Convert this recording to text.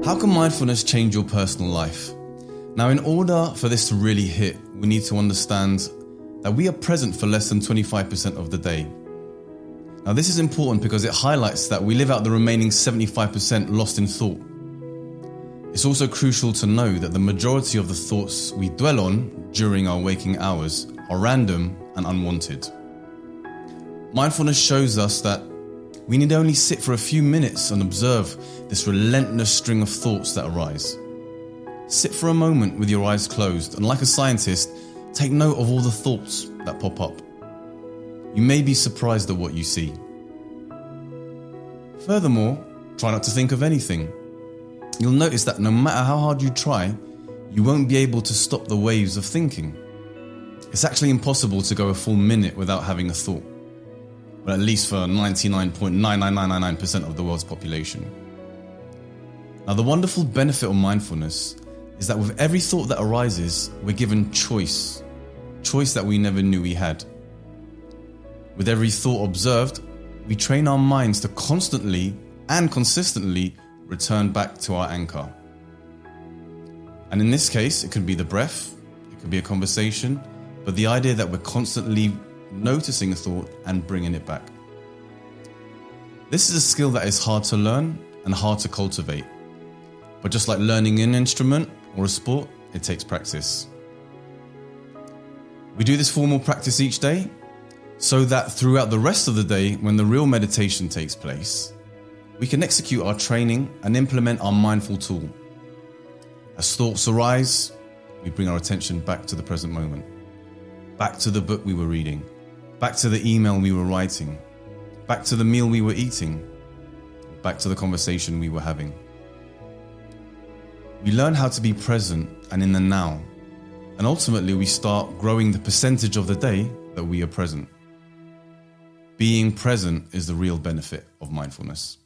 How can mindfulness change your personal life? Now, in order for this to really hit, we need to understand that we are present for less than 25% of the day. Now, this is important because it highlights that we live out the remaining 75% lost in thought. It's also crucial to know that the majority of the thoughts we dwell on during our waking hours are random and unwanted. Mindfulness shows us that we need only sit for a few minutes and observe this relentless string of thoughts that arise. Sit for a moment with your eyes closed and, like a scientist, take note of all the thoughts that pop up. You may be surprised at what you see. Furthermore, try not to think of anything. You'll notice that no matter how hard you try, you won't be able to stop the waves of thinking. It's actually impossible to go a full minute without having a thought. Well, at least for 99.99999% of the world's population. Now, the wonderful benefit of mindfulness is that with every thought that arises, we're given choice that we never knew we had. With every thought observed, we train our minds to constantly and consistently return back to our anchor. And in this case, it could be the breath, it could be a conversation, but the idea that we're constantly noticing a thought and bringing it back. This is a skill that is hard to learn and hard to cultivate. But just like learning an instrument or a sport, it takes practice. We do this formal practice each day so that throughout the rest of the day, when the real meditation takes place, we can execute our training and implement our mindful tool. As thoughts arise, we bring our attention back to the present moment, back to the book we were reading, back to the email we were writing, back to the meal we were eating, back to the conversation we were having. We learn how to be present and in the now, and ultimately we start growing the percentage of the day that we are present. Being present is the real benefit of mindfulness.